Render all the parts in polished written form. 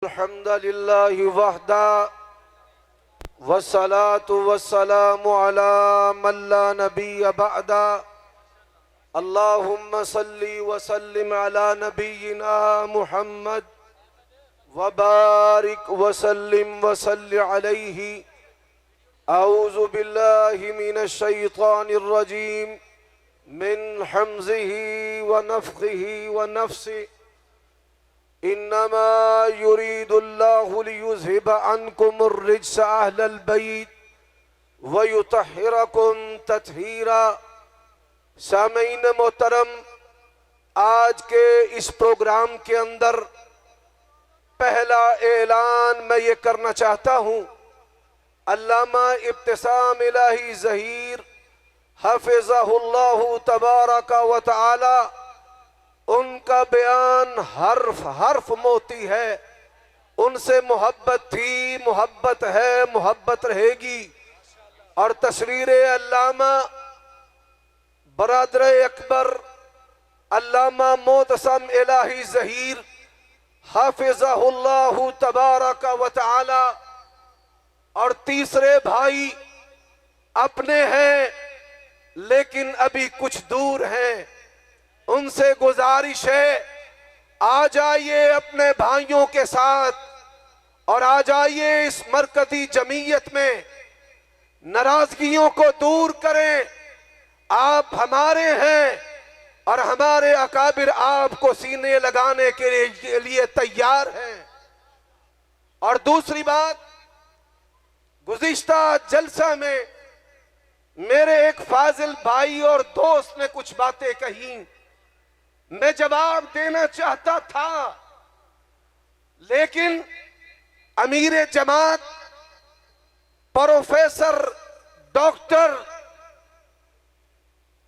अल्हम्दुलिल्लाहि वहदा वस्सलातु वस्सलामु अला मन ला नबिय्य बअदा। अल्लाहुम्मा सल्लि व सल्लिम अला नबिय्यिना मुहम्मद व बारिक व सल्लिम व सल्लि अलैहि। औज़ु बिल्लाहि मिनश शैतानिर रजीम मिन हमज़िही व नफ़्ख़िही व नफ़्सिही। इन्नमा युरीदुल्लाहु लियुज़हिब अन्कुमुर रिज्स अहलल बैत व युतहिरकुम तत्हीरा। सामीन मोहतरम, आज के इस प्रोग्राम के अंदर पहला ऐलान मैं ये करना चाहता हूँ। अल्लामा इब्तिसाम इलाही ज़हीर हफ़िज़हुल्लाहु तबारक व तआला, उनका बयान हर्फ हर्फ मोती है। उनसे मोहब्बत थी, मोहब्बत है, मोहब्बत रहेगी। और तशरीर अल्लामा बरादर अकबर अल्लामा मोतसम इलाही ज़हीर हाफिज़हुल्लाहु तबारक व तआला और तीसरे भाई अपने हैं लेकिन अभी कुछ दूर हैं। उनसे गुजारिश है, आ जाइए अपने भाइयों के साथ और आ जाइए इस मरकजी जमीयत में। नाराजगियों को दूर करें। आप हमारे हैं और हमारे अकाबिर आपको सीने लगाने के लिए तैयार हैं। और दूसरी बात, गुज़िश्ता जलसा में मेरे एक फाजिल भाई और दोस्त ने कुछ बातें कही, मैं जवाब देना चाहता था, लेकिन अमीर जमात प्रोफेसर डॉक्टर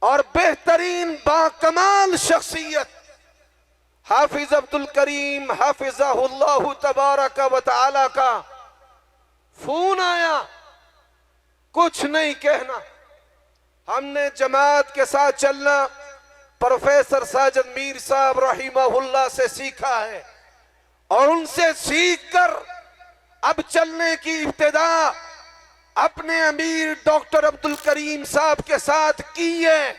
और बेहतरीन बाकमाल शख्सियत हाफिज अब्दुल करीम हाफिज़हुल्लाहु तबारक व तआला का फोन आया। कुछ नहीं कहना, हमने जमात के साथ चलना प्रोफेसर साजिद मीर साहब रहीमहुल्लाह से सीखा है और उनसे सीखकर अब चलने की इब्तिदा अपने अमीर डॉक्टर अब्दुल करीम साहब के साथ की है।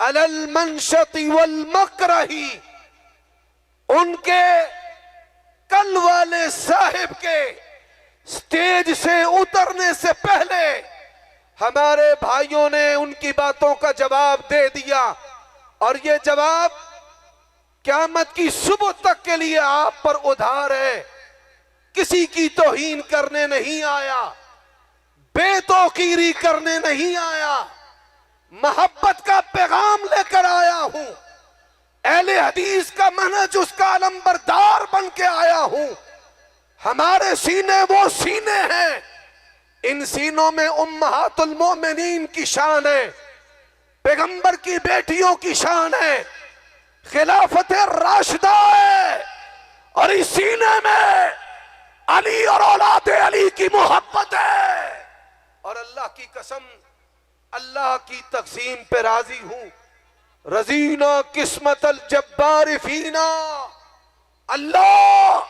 अलल मनशती वल मकरही, उनके कल वाले साहिब के स्टेज से उतरने से पहले हमारे भाइयों ने उनकी बातों का जवाब दे दिया और ये जवाब क़यामत की सुबह तक के लिए आप पर उधार है। किसी की तौहीन करने नहीं आया, बेतौकीरी करने नहीं आया, मोहब्बत का पैगाम लेकर आया हूं। अहले हदीस का मनहज उसका अलंबरदार बन के आया हूं। हमारे सीने वो सीने हैं, इन सीनों में उम्महातुल मोमिनीन की शान है, पैगंबर की बेटियों की शान है, खिलाफत राशिदा है और इस सीने में अली और औलाद अली की मोहब्बत है। और अल्लाह की कसम, अल्लाह की तकसीम पे राजी हूं। रजीना किस्मत अल जब्बार फीना। अल्लाह,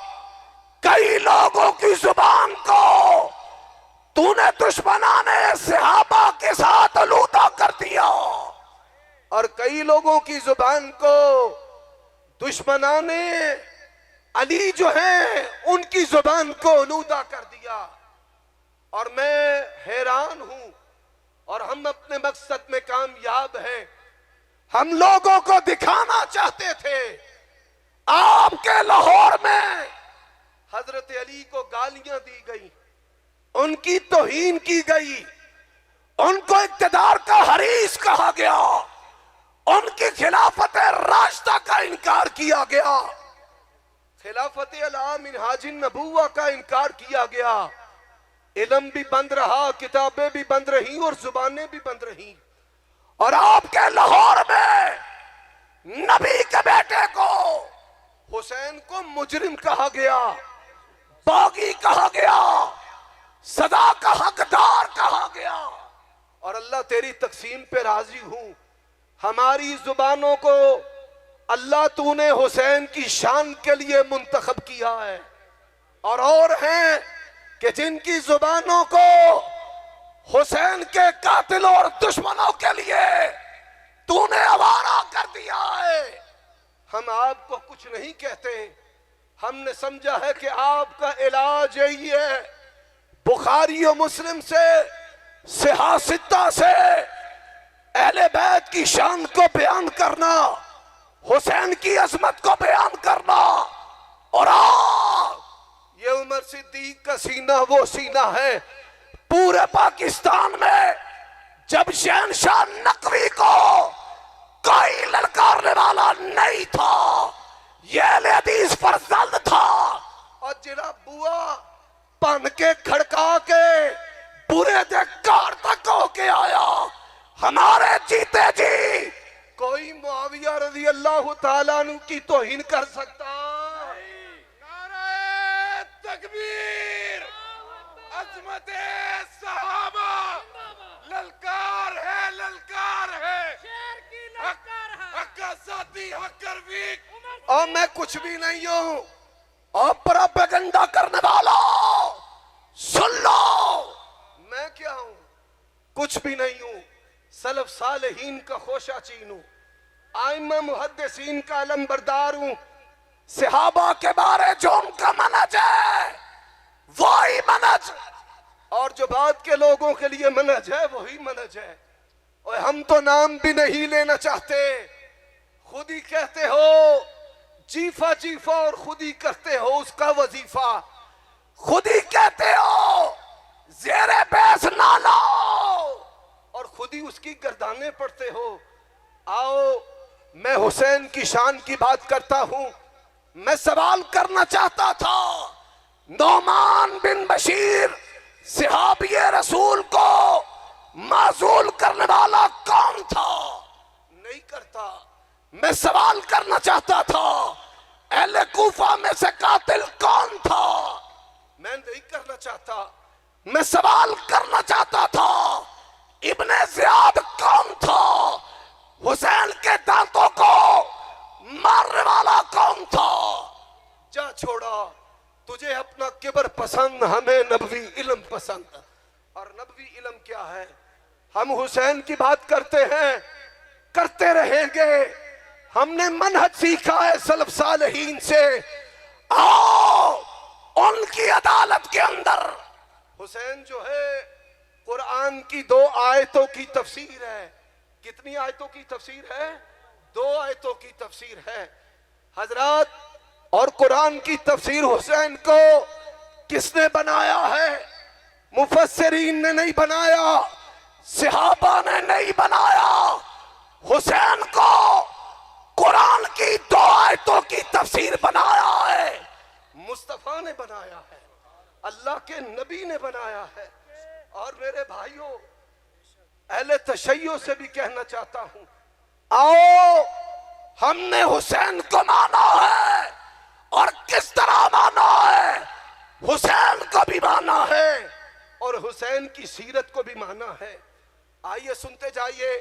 कई लोगों की जुबान को तूने दुश्मनाने सहाबा के साथ आलूदा कर दिया और कई लोगों की जुबान को दुश्मनाने अली जो हैं उनकी जुबान को आलूदा कर दिया। और मैं हैरान हूं और हम अपने मकसद में कामयाब हैं। हम लोगों को दिखाना चाहते थे आपके लाहौर में हजरत अली को गालियां दी गई, उनकी तौहीन की गई, उनको इक़्तिदार का हरीस कहा गया, उनकी खिलाफत राशिदा का इनकार किया गया, खिलाफत अला मिनहाजिन नबुव्वा का इनकार किया गया। इल्म भी बंद रहा, किताबें भी बंद रही और जुबानें भी बंद रही। और आपके लाहौर में नबी के बेटे को, हुसैन को मुजरिम कहा गया, बागी कहा गया, सदा का हकदार कहा गया। और अल्लाह तेरी तकसीम पे राजी हूं। हमारी जुबानों को अल्लाह तूने हुसैन की शान के लिए मुंतखब किया है। और हैं कि जिनकी जुबानों को हुसैन के कातिलों और दुश्मनों के लिए तूने आवारा कर दिया है। हम आपको कुछ नहीं कहते, हमने समझा है कि आपका इलाज यही है, बुखारी और मुस्लिम से, सिहासिता से अहले बैत की शान को बयान करना, हुसैन की अजमत को बयान करना। और ये उमर सिद्दीक का सीना वो सीना है पूरे पाकिस्तान में जब शहंशाह नकवी को कोई ललकारने वाला नहीं था, ये अहले हदीस पर जल्द था। और जिला बुआ पन के खड़का के बुरे कार तक होके आया, हमारे जीते जी कोई मुआविया रज़ी अल्लाह ताला अन्हु की तौहीन कर सकता? नारे तकबीर, अज़मते सहाबा, ललकार है, ललकार है, शेर की ललकार है, हक्का साथी हक्कर वीक। और मैं कुछ भी नहीं हूँ, और प्रोपेगेंडा करने वाला सुन लो, मैं क्या हूँ? कुछ भी नहीं हूँ। सलफ सालेहीन का खोशा चीन हूँ, आइमा मुहद्दिसीन का अलमबरदार हूँ। सहाबा के बारे जो उनका मनहज है वही मनहज, और जो बाद के लोगों के लिए मनहज है वही मनहज है। और हम तो नाम भी नहीं लेना चाहते, खुद ही कहते हो जीफा जीफा और खुद ही करते हो उसका वजीफा, खुद ही कहते हो ज़ेरे बैस ना लाओ और खुद ही उसकी गर्दाने पड़ते हो। आओ, मैं हुसैन की शान की बात करता हूं। मैं सवाल करना चाहता था, नौमान बिन बशीर सहाबिये रसूल को माजूल करने वाला कौन था? नहीं करता। मैं सवाल करना चाहता था, अहले कूफा में से कातिल कौन था? मैं नहीं करना चाहता। मैं सवाल करना चाहता था, इब्ने ज़ियाद कौन था? हुसैन के दांतों को मारने वाला कौन था? जा छोड़ा, तुझे अपना किबर पसंद, हमें नबवी इल्म पसंद। और नबवी इल्म क्या है? हम हुसैन की बात करते हैं, करते रहेंगे। हमने मनहज सीखा है सलफ सालेहीन से। आओ, उनकी अदालत के अंदर हुसैन जो है कुरान की 2 आयतों की तफसीर है। कितनी आयतों की तफसीर है? 2 आयतों की तफसीर है हजरत। और कुरान की तफसीर हुसैन को किसने बनाया है? मुफस्सिरीन ने नहीं बनाया, सहाबा ने नहीं बनाया। हुसैन को कुरान की 2 आयतों की तफसीर बनाया है, मुस्तफा ने बनाया है, अल्लाह के नबी ने बनाया है। और मेरे भाइयों, अहले तशय्यो से भी कहना चाहता हूं, आओ, हमने हुसैन को माना है। और किस तरह माना है? हुसैन को भी माना है और हुसैन की सीरत को भी माना है। आइए सुनते जाइए।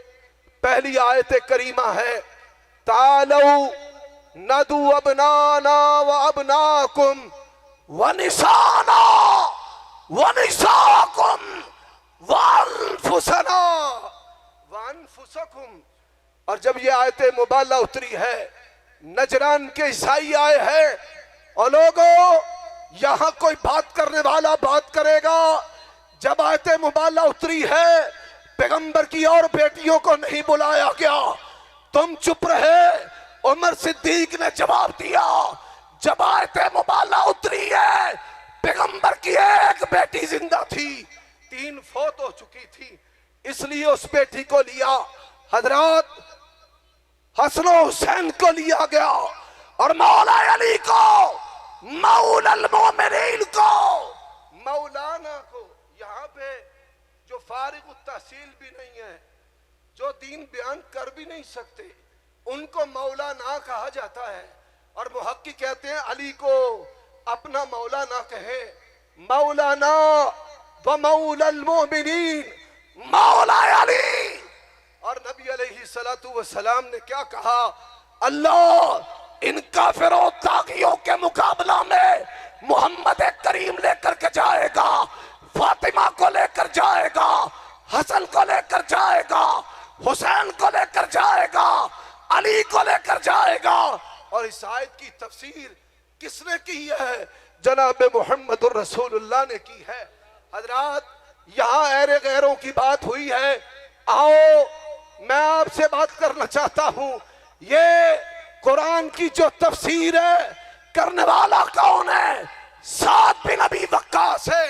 पहली आयत करीमा है, तालौ नदू अबनाना व अबनाकुम व निसाना व निसाकुम व अनफुसना व अनफुसकुम। और जब ये आयत मुबाला उतरी है, नजरान के ईसाई आए हैं, और लोगों, यहां कोई बात करने वाला बात करेगा। जब आयत मुबाला उतरी है, पैगंबर की और बेटियों को नहीं बुलाया गया, तुम चुप रहे। उमर सिद्दीक ने जवाब दिया, जब आयत मुबाला उतरी है, पैगंबर की एक बेटी जिंदा थी, 3 फौत हो चुकी थी, इसलिए उस बेटी को लिया। हजरत, हसन हुसैन को लिया गया और मौला अली को, मौलल मोमिनीन को, मौलाना को, यहाँ पे जो फारिग तहसील भी नहीं है, जो दीन बयान कर भी नहीं सकते, उनको मौलाना कहा जाता है। और मुहक्किक कहते हैं अली को अपना मौलाना कहे, मौलाना व मौलल मोमिनीन, मौला अली। और नबी अलैहि सलातु व सलाम ने क्या कहा? अल्लाह इन काफिरों तागियों के मुकाबला में मोहम्मद करीम लेकर के जाएगा, फातिमा को लेकर जाएगा, हसन को लेकर जाएगा, हुसैन को लेकर जाएगा, अली को लेकर जाएगा। और इस आयत की तफसीर किसने की है? जनाब मोहम्मद रसूलुल्लाह ने की है। हजरात, यहाँ ऐरे गैरों की बात हुई है, आओ मैं आपसे बात करना चाहता हूँ। ये कुरान की जो तफसीर है करने वाला कौन है? साद बिन अबी वक्कास है।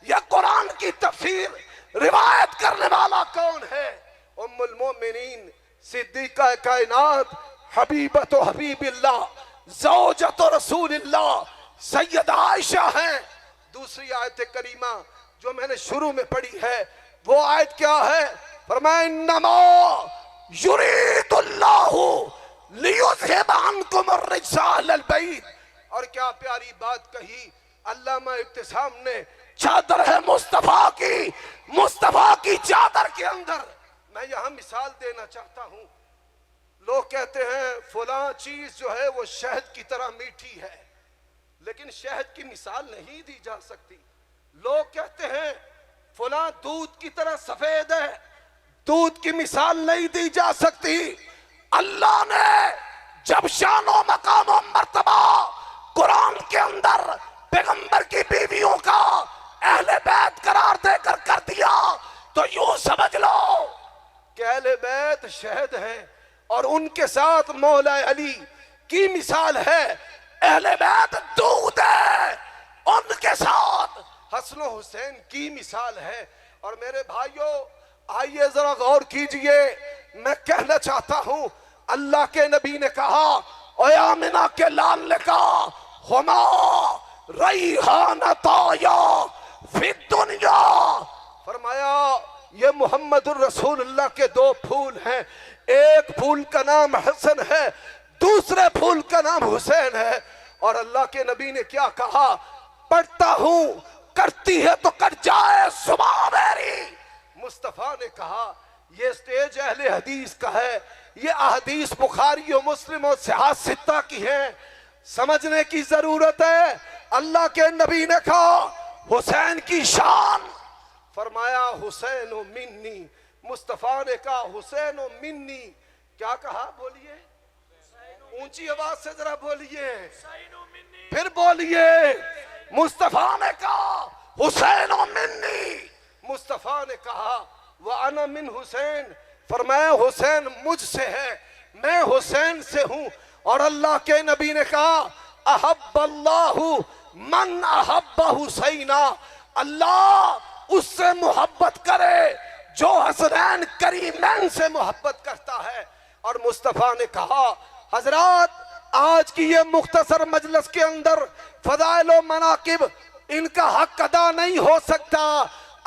यह कुरान की तफसीर रिवायत करने वाला कौन है? उम्मुल मोमिनीन सिद्दीका कायनात हबीबत हबीबिल्लाह ज़ौजत रसूलिल्लाह सैयदा आयशा है। दूसरी आयत करीमा जो मैंने शुरू में पढ़ी है वो आयत क्या है? फरमाया इन्नमा युरीदुल्लाहु लियुज़हिब अन्कुम अर्रिज्सा अहलल बैत। और क्या प्यारी बात कही अल्लामा इब्तिसाम ने, चादर है मुस्तफा की चादर के अंदर। मैं यहां मिसाल देना चाहता हूं। लोग कहते हैं फलां चीज जो है वो शहद की तरह मीठी है, लेकिन शहद की मिसाल नहीं दी जा सकती। लोग कहते हैं फलां दूध की तरह सफेद है, दूध की मिसाल नहीं दी जा सकती। अल्लाह ने जब शानो मकाम और मर्तबा कुरान के अंदर पैगंबर की बीवियों का अहले बैत करार देकर कर दिया, तो यूं समझ लो कि अहले बैत शहद है और उनके साथ मौला अली की मिसाल है। अहले बैत दूध है, उनके साथ हसन हुसैन की मिसाल है। और मेरे भाइयों, आइए जरा गौर कीजिए। मैं कहना चाहता हूं, अल्लाह के नबी ने कहा ओए आमिना के लाल ने कहा हुमा रैहानताया फी दुनिया। फरमाया ये मोहम्मदुर रसूलुल्लाह के दो फूल हैं, एक फूल का नाम हसन है, दूसरे फूल का नाम हुसैन है। और अल्लाह के नबी ने क्या कहा? पढ़ता हूं, करती है तो कट जाए सुबह मेरी। मुस्तफा ने कहा ये स्टेज अहले हदीस का है, ये अहदीस बुखारी और मुस्लिम और सिहाह सित्ता की है, समझने की जरूरत है। अल्लाह के नबी ने कहा हुसैन की शान, फरमाया हुसैन मिन्नी। मुस्तफा ने कहा हुसैन मिन्नी। क्या कहा? बोलिए, ऊंची आवाज से जरा बोलिए, फिर बोलिए। मुस्तफा ने कहा हुसैन मिन्नी। मुस्तफा ने कहा व अना मिन हुसैन, फरमाया हुसैन मुझसे है, मैं हुसैन से हूं। और अल्लाह के नबी ने कहा अहब्बल्लाहु मन अहब्ब हुसैना, अल्लाह उससे मोहब्बत करे जो हसनैन करीमैन से मोहब्बत करता है। और मुस्तफा ने कहा हजरात, आज की ये मुख्तसर मजलिस के अंदर फदाइल व मनाकिब इनका हक अदा नहीं हो सकता।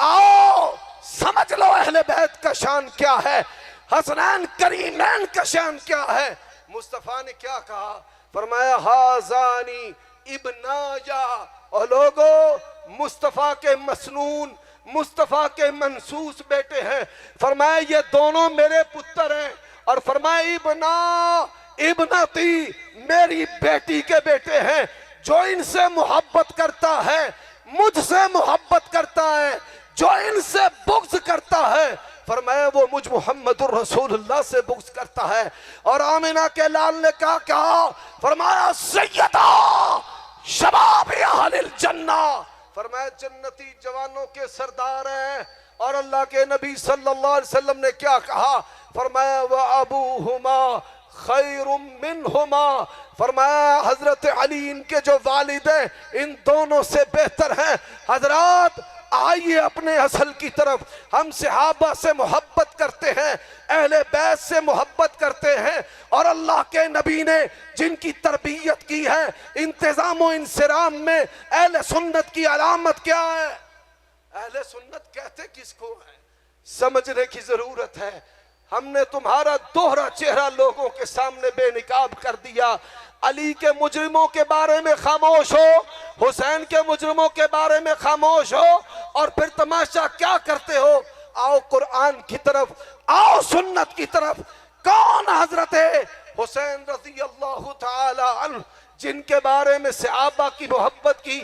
आओ समझ लो अहले बैत का शान क्या है, हसनैन करीमैन का शान क्या है। मुस्तफा ने क्या कहा? फरमाया हाजानी इब्नाया। और लोगों, मुस्तफा के मसनून, मुस्तफा के मनसूस बेटे हैं। फरमाया ये दोनों मेरे पुत्र हैं। और फरमाया इब्ना इब्नती, मेरी बेटी के बेटे हैं। जो इनसे मोहब्बत करता है मुझसे मोहब्बत करता है, जो इनसे बुग़्ज़ करता है फरमाया वो मुझ मुहम्मदुर रसूलुल्लाह से बुग़्ज़ करता है। और आमिना के लाल ने क्या कहा? फरमाया सैयदा शबाब अहलिल जन्ना, फरमाया जन्नती जवानों के सरदार हैं। और अल्लाह के नबी सल्लल्लाहु अलैहि वसल्लम ने क्या कहा? फरमाया व अबूहुमा खैरुम मिनहुमा, फरमाया हजरत अली इनके जो वालिद हैं इन दोनों से बेहतर हैं। हजरात, आइए अपने असल की तरफ। हम सहाबा से मोहब्बत करते हैं, अहले बैत से मोहब्बत करते हैं। और अल्लाह के नबी ने जिनकी तरबियत की है, इंतजाम व इंसराम में अहले सुन्नत की अलामत क्या है? अहले सुन्नत कहते किसको है? समझने की जरूरत है। हमने तुम्हारा दोहरा चेहरा लोगों के सामने बेनिकाब कर दिया। अली के मुजरिमों के बारे में खामोश हो, हुसैन के मुजरिमों के बारे में खामोश हो, और फिर तमाशा क्या करते हो? आओ कुरान की तरफ, आओ सुन्नत की तरफ। कौन हजरत हुसैन रज़ी अल्लाह ताला अन्हु, जिनके बारे में सहाबा की मोहब्बत की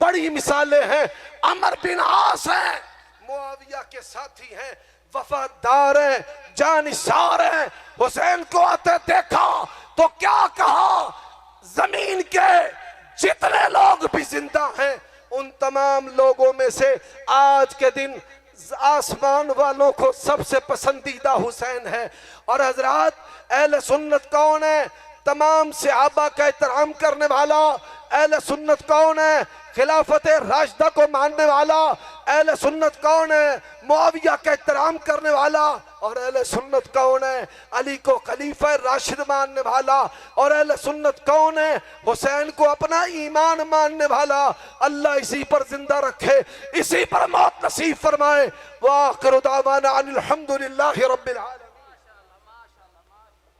बड़ी मिसालें हैं। अमर बिन आस हैं, मुआविया के साथी हैं, वफादार हैं, जानिसार हैं। हुसैन को आते देखा तो क्या कहा, जमीन के जितने लोग भी जिंदा हैं उन तमाम लोगों में से आज के दिन आसमान वालों को सबसे पसंदीदा हुसैन है। और हजरात, अहले सुन्नत कौन है? तमाम सहाबा का एहतराम करने वाला। अहले सुन्नत कौन है? खिलाफत राशिदा को मानने वाला। अहले सुन्नत कौन है? मुआविया का एहतराम करने वाला। और अहले सुन्नत कौन है? अली को खलीफा राशिद मानने वाला। और अहले सुन्नत कौन है? हुसैन को अपना ईमान मानने वाला। अल्लाह इसी पर जिंदा रखे, इसी पर मौत नसीब फरमाए। वाखिर दावाना अनिल हम्दुलिल्लाहि रब्बिल आलमीन।